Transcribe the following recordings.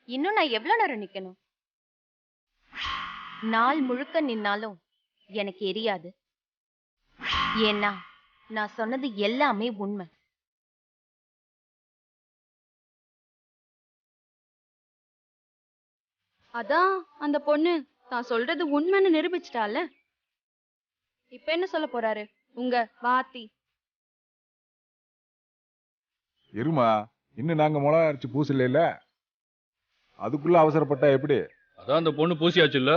இன்னும் நான் எவ்வளவு நேரம் நிக்கணும்? நாள் முழுக்க நின்னாலும் எனக்கு எரியாது. ஏன்னா நான் சொன்னது எல்லாமே உண்மை. அதான் அந்த பொண்ணு தான் சொல்றது உண்மைன்னு நிரூபிச்சிட்டால. இப்ப என்ன சொல்ல போறாரு உங்க வாத்தி? இருமா, இன்னும் நாங்க மிளகா அரைச்சு பூசல இல்ல, அதுக்குள்ள அவசரப்பட்டா எப்படி? அதான் அந்த பொண்ணு பூசியாச்சு இல்ல,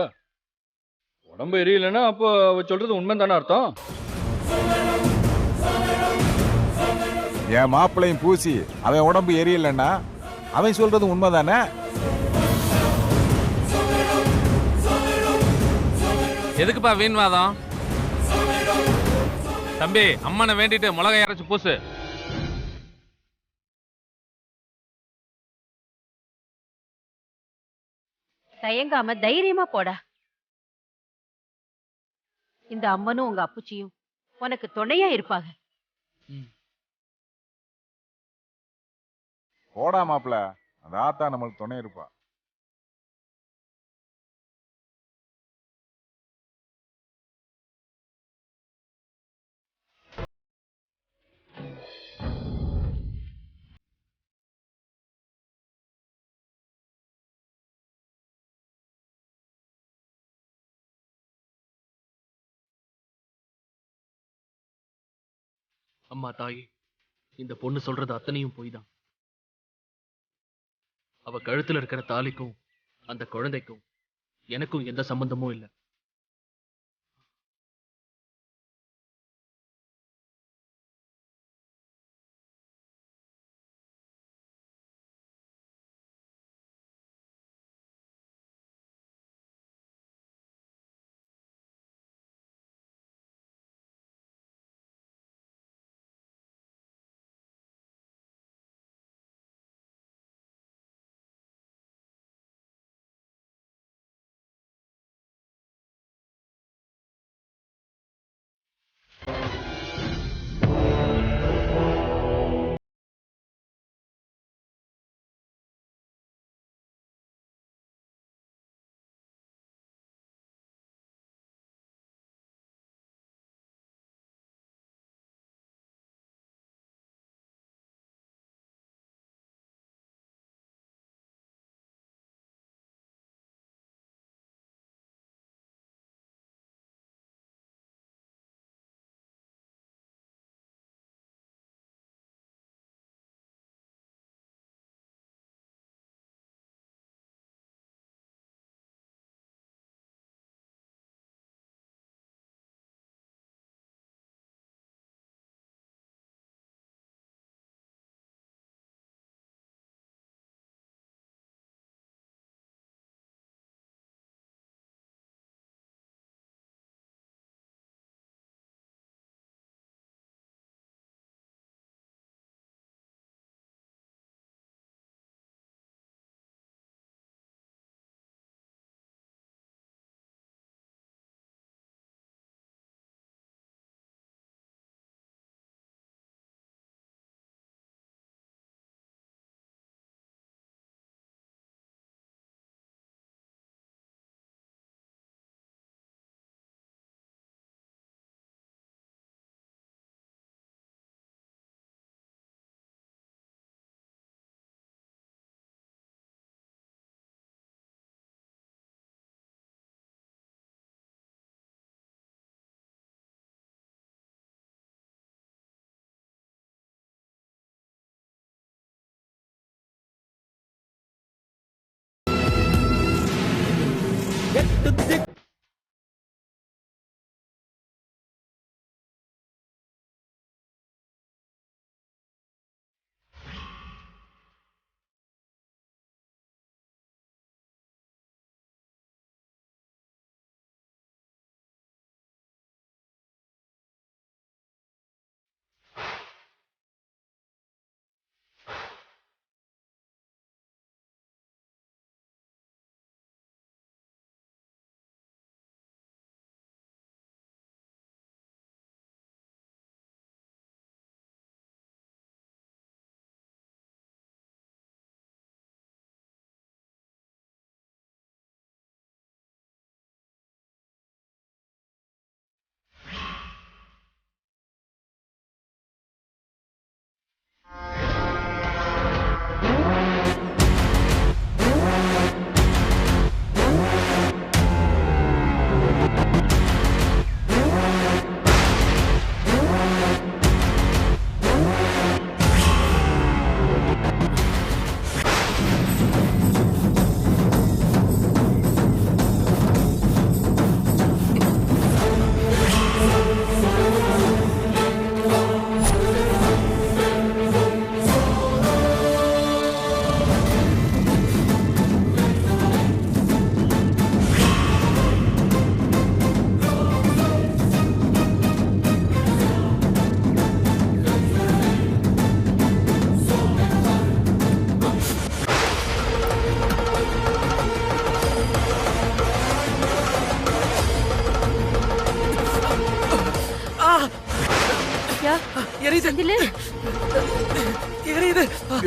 உடம்பு எரியலன்னா அப்போ அவ சொல்றது உண்மை தானே அர்த்தம். என் மாப்பிள்ளையும் பூசி அவன் உடம்பு எரியலன்னா அவன் சொல்றது உண்மைதானே? எதுக்குப்பா வீண்வாதம்? தம்பி, அம்மனை வேண்டிட்டு மிளகாய் அரைச்சு பூசு. தயங்காம தைரியமா போடா. இந்த அம்மனும் உங்க அப்புச்சியும் உனக்கு துணையா இருப்பாங்க. போடா மாப்பிள்ள, அந்த ஆத்தா நம்மளுக்கு துணை இருப்பா. அம்மா தாயே, இந்த பொண்ணு சொல்றது அத்தனையும் பொய் தான். அவ கழுத்துல இருக்கிற தாலிக்கும் அந்த குழந்தைக்கும் எனக்கும் எந்த சம்பந்தமும் இல்லை. பாத்தியா எரியுது செந்திலு எரியுது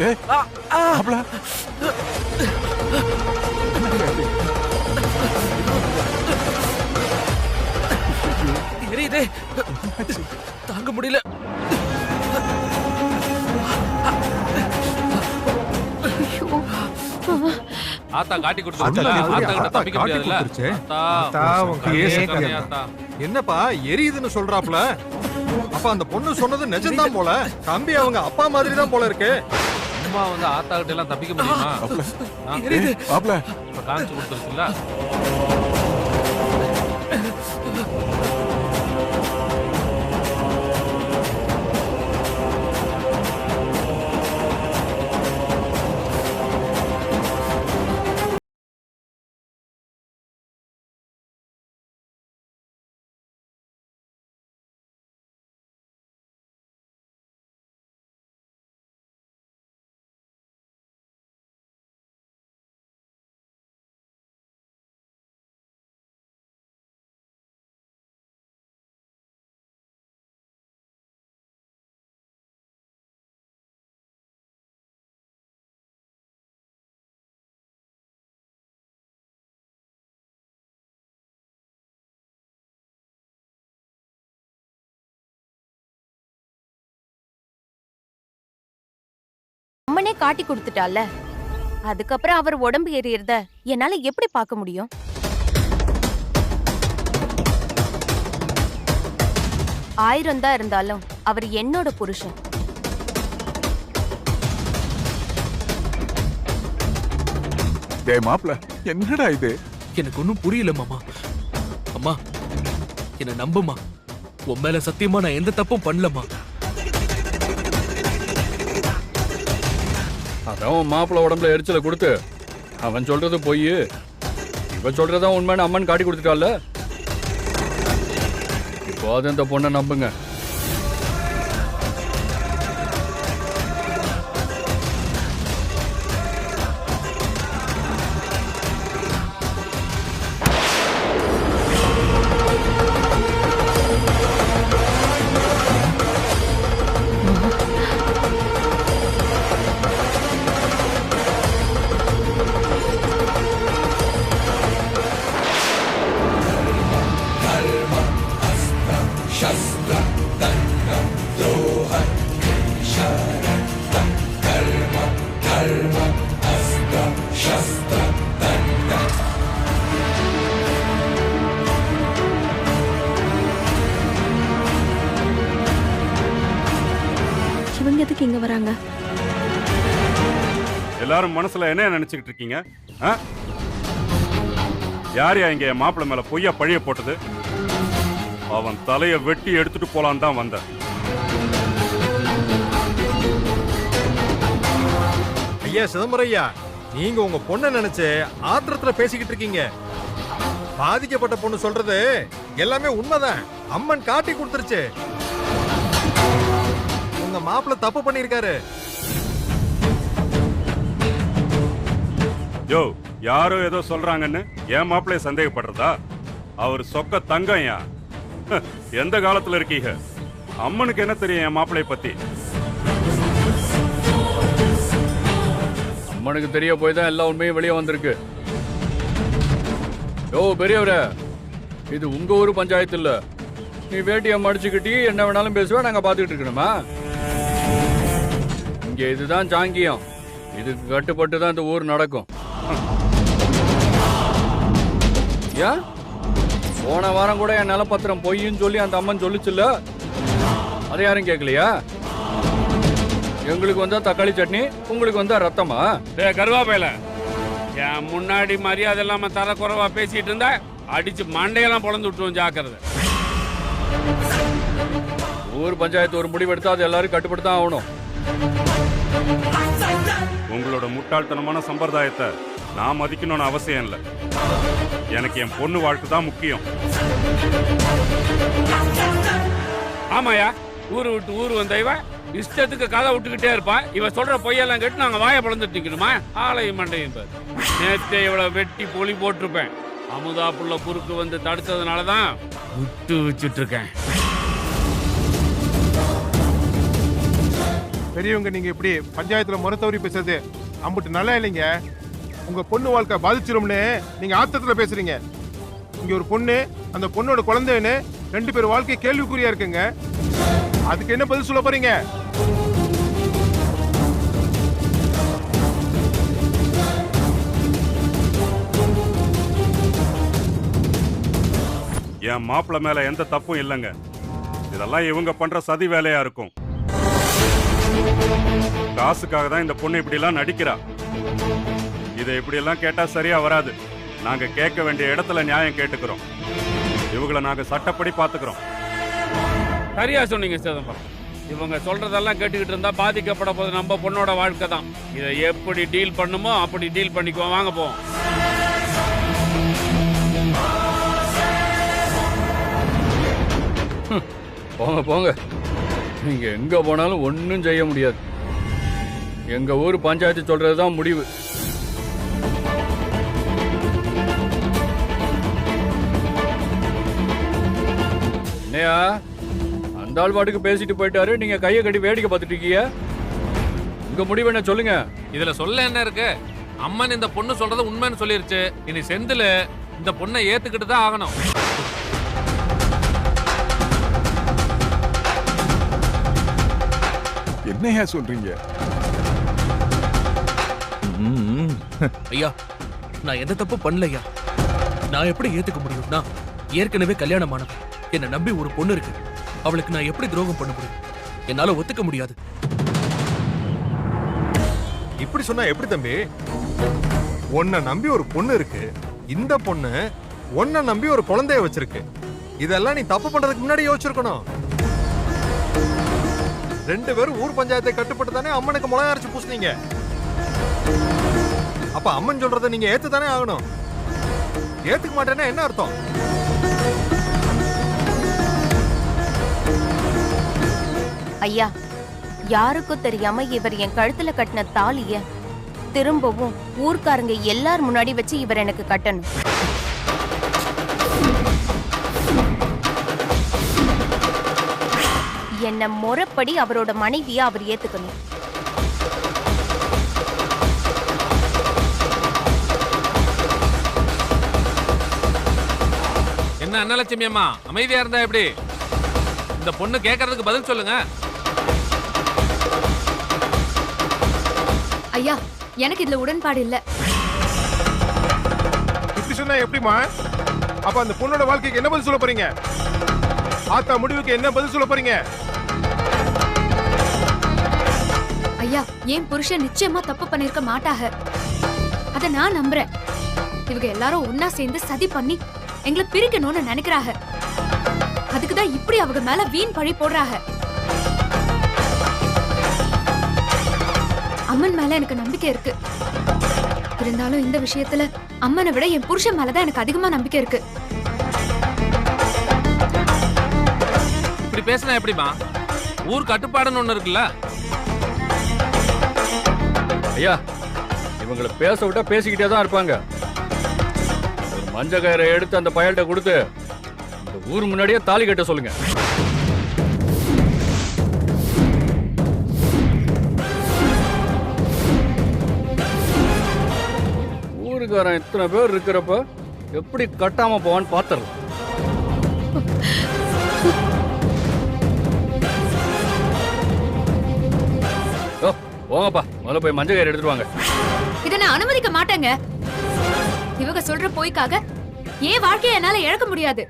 ஏய், மாப்பிள. எரியுதே தாங்க முடியல ஆத்தா காட்டி கொடுத்துருச்சுல ஆத்தா கிட்ட தப்பிக்க முடியாதுல்ல ஆத்தா உன் கரையே கேஸ் கரையே ஆத்தா. என்னப்பா எரியுதுன்னு சொல்றாப்ல அப்ப அந்த பொண்ணு சொன்னது நிஜம்தான் போல தம்பி அவங்க அப்பா மாதிரி தான் போல இருக்கு அம்மா வந்து ஆத்தா கிட்ட எல்லாம் தப்பிக்க முடியுமா ஏய், மாப்பிள. இப்ப காமிச்சு கொடுத்துருச்சுல அம்மனே காட்டி கொடுத்துட்டால அதுக்கப்புறம் அவர் உடம்பு எரியறத என்னால எப்படி பார்க்க முடியும்? ஆயிரம் தான் இருந்தாலும் அவர் என்னோட புருஷன். டேய் மாப்பிள, என்னடா இது? எனக்கு ஒன்றும் புரியல மாமா அம்மா என்ன நம்புமா உன் மேல சத்தியமா நான் எந்த தப்பும் பண்ணலமா அதான் மாப்பிள்ள உடம்புல எரிச்சலை கொடுத்து அவன் சொல்றது பொய் இவன் சொல்றதான் உண்மைன்னு அம்மன் காட்டி கொடுத்துட்டால. இப்போ அது இந்த பொண்ணை நம்புங்க. இவங்க எதுக்கு இங்க வராங்க? எல்லாரும் மனசுல என்ன நினைச்சுக்கிட்டு இருக்கீங்க? யார் இங்க என் மாப்பிள்ளை மேல பொய்யா பழிய போட்டது? அவன் தலைய வெட்டி எடுத்துட்டு போலான்னு தான் வந்த. ஐயா சிதம்பரையா, நீங்க உங்க பொண்ணை நினைச்சு ஆத்திரத்துல பேசிக்கிட்டு இருக்கீங்க. பாதிக்கப்பட்ட பொண்ணு சொல்றது எல்லாமே உண்மைதான். அம்மன் காட்டி கொடுத்துருச்சு. உங்க மாப்பிள்ளை தப்பு பண்ணிருக்காரு. யோ, யாரோ ஏதோ சொல்றாங்கன்னு என் மாப்பிள்ளைய சந்தேகப்படுறதா? அவர் சொக்க தங்கம்யா. எந்த காலத்துல இருக்கீங்க? அம்மனுக்கு என்ன தெரியும் என் மாப்பிள்ளைய பத்தி? அம்மனுக்கு தெரிய போய் தான் எல்லா உண்மையும் வெளியே வந்திருக்கு. யோ பெரியவரே, இது உங்க ஊரு பஞ்சாயத்து இல்ல. நீ வேட்டியை மடிச்சுக்கிட்டி என்ன வேணாலும் பேசுவா, நாங்க பாத்துக்கிட்டு இருக்கணுமா? இங்க இதுதான் சாங்கியம். இதுக்கு கட்டுப்பட்டு தான் இந்த ஊர் நடக்கும். ஏன் போன வாரம் கூட என் நிலப்பத்திரம் பொய்ன்னு சொல்லி அந்த அம்மன் சொல்லிச்சுல்ல, அதை யாரும் கேட்கலையா? எங்களுக்கு வந்தா தக்காளி சட்னி, உங்களுக்கு வந்தா ரத்தமா? கருவாப்பையில என் முன்னாடி மரியாதை இல்லாம தர குறைவா பேசிட்டு இருந்தா அடிச்சு மண்டையெல்லாம் பொழந்து விட்டுருவோம், ஜாக்கிரதை. ஊர் பஞ்சாயத்து ஒரு முடிவெடுத்தா அது எல்லாரும் கட்டுப்பட்டு ஆகணும். உங்களோட முட்டாள்தனமான சம்பிரதாயத்தை நான் மதிக்கணும்னு அவசியம் இல்லை. எனக்கு என் பொண்ணு வாழ்க்கை தான் முக்கியம். ஆமாயா, ஊரு விட்டு ஊரு வந்த இவ இஷ்டத்துக்கு கதை விட்டுக்கிட்டே இருப்பா. இவ சொல்ற பொய்யெல்லாம் கேட்டு நாங்க வாயை பிளந்துட்டு நிக்கணுமா? ஆலையும் மண்டையும் பாரு. நேத்தே இவ்வளவு வெட்டி பொலி போட்டிருப்பேன். அமுதா புள்ள குறுக்கு வந்து தடுத்ததுனாலதான் விட்டு வச்சுட்டு இருக்கேன். பெரியவங்க நீங்க இப்படி பஞ்சாயத்துல முறை தவறி பேசுறது அம்புட்டு நல்லா இல்லைங்க. உங்க பொண்ணு வாழ்க்கை பாதிச்சிரும்னு நீங்க ஆத்தத்துல பேசுறீங்க. இங்க ஒரு பொண்ணு, அந்த பொண்ணோட குழந்தைன்னு 2 பேர் வாழ்க்கை கேள்விக்குறியா இருக்குங்க. அதுக்கு என்ன பதில் சொல்ல போறீங்க? என் மாப்பிள்ள மேல எந்த தப்பும் இல்லைங்க. இதெல்லாம் இவங்க பண்ற சதி வேலையா இருக்கும். காசுக்காக தான் இந்த பொண்ணு இப்படி எல்லாம் நடிக்கிறா. இதை இப்படி எல்லாம் கேட்டா சரியா வராது. நாங்க கேட்க வேண்டிய இடத்துல நியாயம் கேட்டுக்கிறோம். இவங்களை நாங்க சட்டப்படி பாத்துக்கிறோம். சரியா சொன்னீங்க சிதம்பரம். இவங்க சொல்றதெல்லாம் கேட்டுக்கிட்டு இருந்தா பாதிக்கப்பட போது நம்ம பொண்ணோட வாழ்க்கை தான். இதை எப்படி டீல் பண்ணுமோ அப்படி டீல் பண்ணிக்குவோம். வாங்க போவோம். போங்க போங்க. நீங்க எங்க போனாலும் ஒன்னும் செய்ய முடியாது. எங்க ஊர் பஞ்சாயத்து சொல்றதுதான் முடிவு. என்னையா அந்த ஆள் பாட்டுக்கு பேசிட்டு போயிட்டாரு, நீங்க கையை கட்டி வேடிக்கை பார்த்துட்டு இருக்கீங்க. உங்க முடிவு என்ன சொல்லுங்க. இதுல சொல்ல என்ன இருக்கு? அம்மன் இந்த பொண்ணு சொல்றது உண்மைன்னு சொல்லிருச்சு. இனி செந்தில் இந்த பொண்ணை ஏத்துக்கிட்டு தான் ஆகணும். என்னையா சொல்றீங்க? ஐயா, நான் எந்த தப்பு பண்ணலையா. நான் எப்படி ஏத்துக்க முடியும்? நான் ஏற்கனவே கல்யாணமானவன். என்னை நம்பி ஒரு பொண்ணு இருக்கு. அவளுக்கு நான் எப்படி துரோகம் பண்ண முடியும்? என்னால ஒத்துக்க முடியாது. இப்படி சொன்னா எப்படி தம்பி? உன்னை நம்பி ஒரு பொண்ணு இருக்கு. இந்த பொண்ணு உன்னை நம்பி ஒரு குழந்தைய வச்சிருக்கு. இதெல்லாம் நீ தப்பு பண்றதுக்கு முன்னாடி யோசிச்சிருக்கணும். 2 பேரும் ஊர் பஞ்சாயத்தை கட்டுப்பட்டு தானே அம்மனுக்கு மிளகா அரைச்சு பூசினீங்க. அப்ப அம்மன் சொல்றதை நீங்க ஏத்து தானே ஆகணும். ஏத்துக்க மாட்டேன்னா என்ன அர்த்தம்? ஐயா, யாருக்கும் தெரியாம இவர் என் கழுத்துல கட்டின தாலிய திரும்பவும் ஊர்க்காரங்க எல்லார் முன்னாடி வச்சு இவர் எனக்கு கட்டணும். என்ன முறைப்படி அவரோட மனைவியா அவர் ஏத்துக்கணும். என்ன அன்னலட்சுமி அம்மா அமைதியா இருந்தா எப்படி? இந்த பொண்ணு கேட்கறதுக்கு பதில் சொல்லுங்க. ஐயா, எனக்கு இதுல உடன்பாடு இல்ல. இப்படி சொன்னா எப்படிமா? அப்ப அந்த பொண்ணோட வாழ்க்கைக்கு என்ன பதில் சொல்ல போறீங்க? ஆத்தா முடிவுக்கு என்ன பதில் சொல்ல போறீங்க? ஐயா, என் புருஷன் நிச்சயமா தப்பு பண்ணிருக்க மாட்டாக. அத நான் நம்புறேன். இவங்க எல்லாரும் ஒன்னா சேர்ந்து சதி பண்ணி எங்களை பிரிக்கணும்னு நினைக்கிறாங்க. அதுக்குதான் இப்படி அவங்க மேல வீண் பழி போடுறாங்க. அம்மன் மேல எனக்கு நம்பிக்கை இருக்கு. இருந்தாலும் இந்த விஷயத்துல அம்மனை விட என் புருஷன் மேலதான் எனக்கு அதிகமா நம்பிக்கை இருக்கு. இப்படி பேசினா எப்படிமா? ஊர் கட்டுப்பாடுன்னு ஒண்ணு இருக்குல்ல. ஐயா, இவங்களை பேச விட்டா பேசிக்கிட்டே தான் இருப்பாங்க. ஒரு மஞ்ச கயிறை எடுத்து அந்த பயல்கிட்ட கொடுத்து இந்த ஊர் முன்னாடியே தாலி கட்ட சொல்லுங்க. ஊருக்காரன் இத்தனை பேர் இருக்கிறப்ப எப்படி கட்டாம போவான்னு பாத்துறலாம். போங்கப்பா, முதல்ல போய் மஞ்சள் கயிறு எடுத்துட்டு வாங்க. இதை நான் அனுமதிக்க மாட்டேங்க. இவங்க சொல்ற போய்க்காக ஏன் வாழ்க்கையை என்னால இழக்க முடியாது.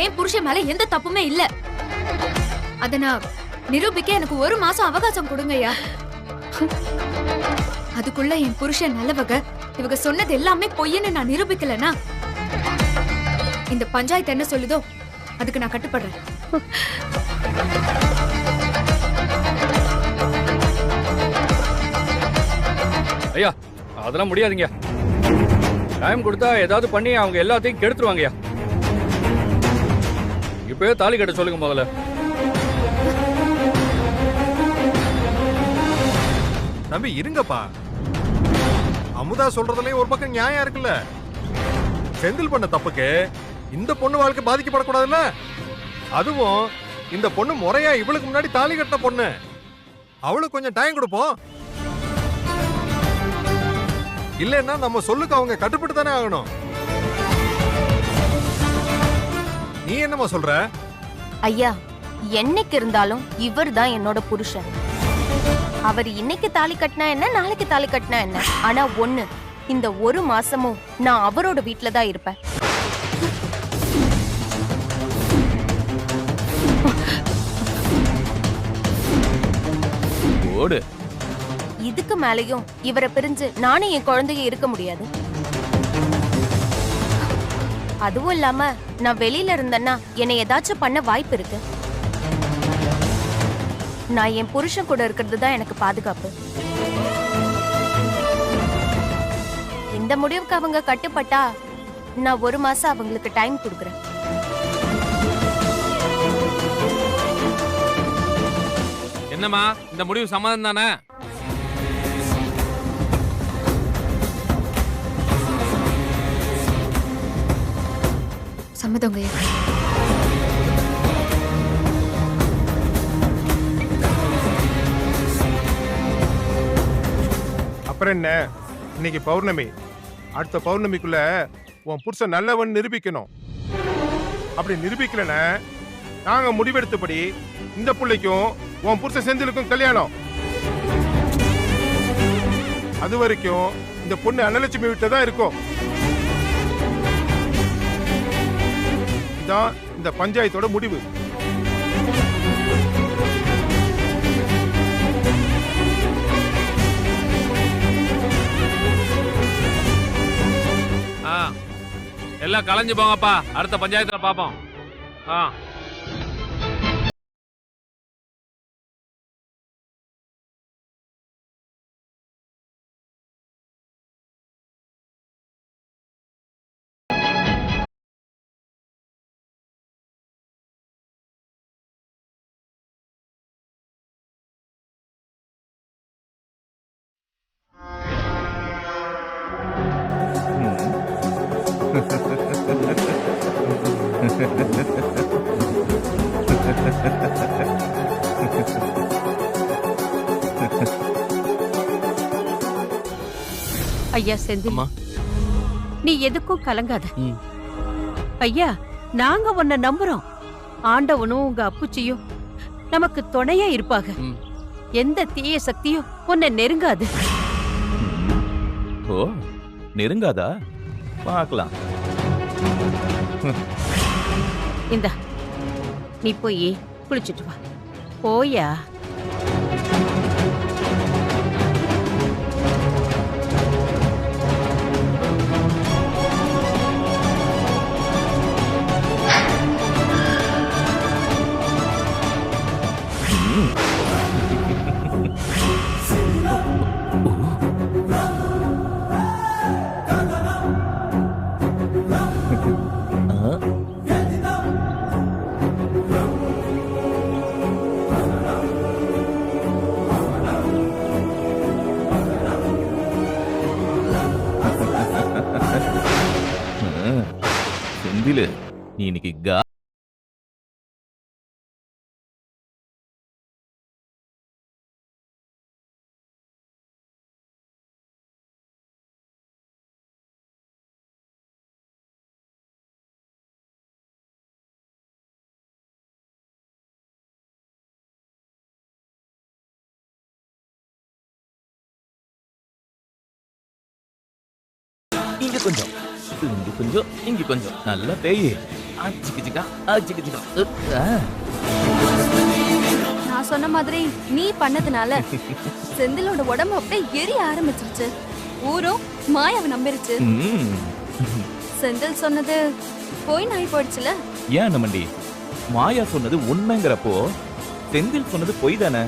ஏன் புருஷன் மேல எந்த தப்புமே இல்ல. அத நான் நிரூபிக்க எனக்கு 1 மாசம் அவகாசம் கொடுங்கய்யா. அதுக்குள்ள என் புருஷன் நல்லவங்க, இவங்க சொன்னது எல்லாமே பொய்ன்னு நான் நிரூபிக்கலனா இந்த பஞ்சாயத்து என்ன சொல்லுதோ அதுக்கு நான் கட்டுப்படுறேன். ஐயா, அதெல்லாம் முடியாதுங்க. டைம் கொடுத்தா ஏதாவது பண்ணி அவங்க எல்லாத்தையும் கெடுத்துருவாங்கய்யா. இப்பவே தாலி கட்ட சொல்லுங்க முதல்ல. தம்பி இருங்கப்பா. அமுதா சொல்றதுலயும் ஒரு பக்கம் நியாயம் இருக்குல்ல. செந்தில் பண்ண தப்புக்கு இந்த பொண்ணு வாழ்க்கை பாதிக்கப்படக்கூடாதுல்ல. அதுவும் இந்த பொண்ணு முறையா இவளுக்கு முன்னாடி தாலி கட்டின பொண்ணு. அவளுக்கு கொஞ்சம் டைம் கொடுப்போம். இல்லைன்னா நம்ம சொல்லுக்கு அவங்க கட்டுப்பட்டு தானே ஆகணும். நீ என்னமா சொல்ற? ஐயா, என்னைக்கு இருந்தாலும் இவர் தான் என்னோட புருஷன். அவர் இன்னைக்கு தாலி கட்டினா என்ன, நாளைக்கு தாலி கட்டினா என்ன, ஆனா ஒண்ணு, இந்த 1 மாசமும் நான் அவரோட வீட்ல தான் இருப்பேன். ஓடு. இதுக்கு மேலயும் இவரை பிரிஞ்சு நானும் என் குழந்தைய இருக்க முடியாது. அதுவும் இல்லாம நான் வெளியில இருந்தேன்னா என்னை ஏதாச்சும் பண்ண வாய்ப்பு இருக்கு. நான் என் புருஷன் கூட இருக்கிறது தான் எனக்கு பாதுகாப்பு. இந்த முடிவுக்கு அவங்க கட்டுப்பட்டா நான் 1 மாசம் அவங்களுக்கு டைம் கொடுக்குறேன். என்னம்மா, இந்த முடிவு சம்மதம் தானே? சம்மதங்க ஐயா. அப்புறம் என்ன, இன்னைக்கு பௌர்ணமி. அடுத்த பௌர்ணமிக்குள்ள உன் புருஷன் நல்லவன் நிரூபிக்கணும். அப்படி நிரூபிக்கலன்னா நாங்க முடிவெடுத்தபடி இந்த பிள்ளைக்கும் உன் புருஷன் செந்திலுக்கும் கல்யாணம். அது வரைக்கும் இந்த பொண்ணு அன்னலட்சுமி வீட்டுல தான் இருக்கும். இதான் இந்த பஞ்சாயத்தோட முடிவு. எல்லாம் கலைஞ்சு போங்கப்பா, அடுத்த பஞ்சாயத்துல பாப்போம். ஐயா செந்தில், நீ எதுக்கும் கலங்காத. ஐயா, நாங்க உன்னை நம்புறோம். ஆண்டவனும் உங்க அப்புச்சியும் நமக்கு துணையா இருப்பாங்க. எந்த தீய சக்தியும் உன்னை நெருங்காது. ஓ, நெருங்காதா? பார்க்கலாம். இந்தா, நீ போய் குளிச்சுட்டு வா. போயா. செந்திலு, நீ இன்னைக்கு இங்க கொஞ்சம், இங்க கொஞ்சம், இங்க கொஞ்சம், நல்லா தேய். நான் சொன்ன மாதிரி நீ பண்ணதுனால செந்திலோட உடம்பு அப்படியே எரிய ஆரம்பிச்சிருச்சு. ஊரும் மாயாவை நம்பிருச்சு. செந்தில் சொன்னது போய் நாய் போயிடுச்சுல. ஏன் நம்மண்டி, மாயா சொன்னது உண்மைங்கிறப்போ செந்தில் சொன்னது பொய் தானே?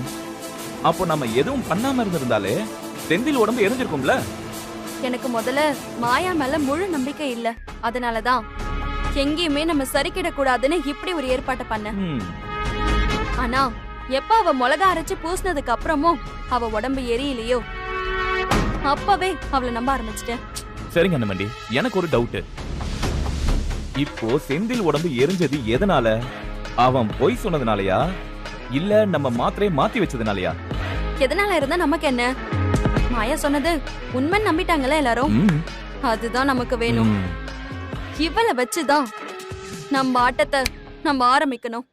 அப்போ நம்ம எதுவும் பண்ணாம இருந்திருந்தாலே செந்தில் உடம்பு எரிஞ்சிருக்கும்ல. எனக்கு முதல்ல மாயா மேல முழு நம்பிக்கை இல்ல. அதனாலதான் எங்கேயுமே நம்ம சரிக்கிடக்கூடாதுன்னு இப்படி ஒரு ஏற்பாட்டை பண்ண. ஆனா எப்ப அவ மிளகா அரைச்சு பூசினதுக்கு அப்புறமும் அவ உடம்பு எரியலையோ அப்பவே அவளை நம்ப ஆரம்பிச்சிட்டேன். சரிங்க அண்ணமண்டி, எனக்கு ஒரு டவுட். இப்போ செந்தில் உடம்பு எரிஞ்சது எதனால? அவன் பொய் சொன்னதுனாலயா இல்ல நம்ம மாத்திரையை மாத்தி வச்சதுனாலயா? எதனால இருந்தா நமக்கு என்ன? மாயா சொன்னது உண்மை நம்பிட்டாங்களே எல்லாரும். அதுதான் நமக்கு வேணும். இவளை வச்சுதான் நம்ம ஆட்டத்தை நம்ம ஆரம்பிக்கணும்.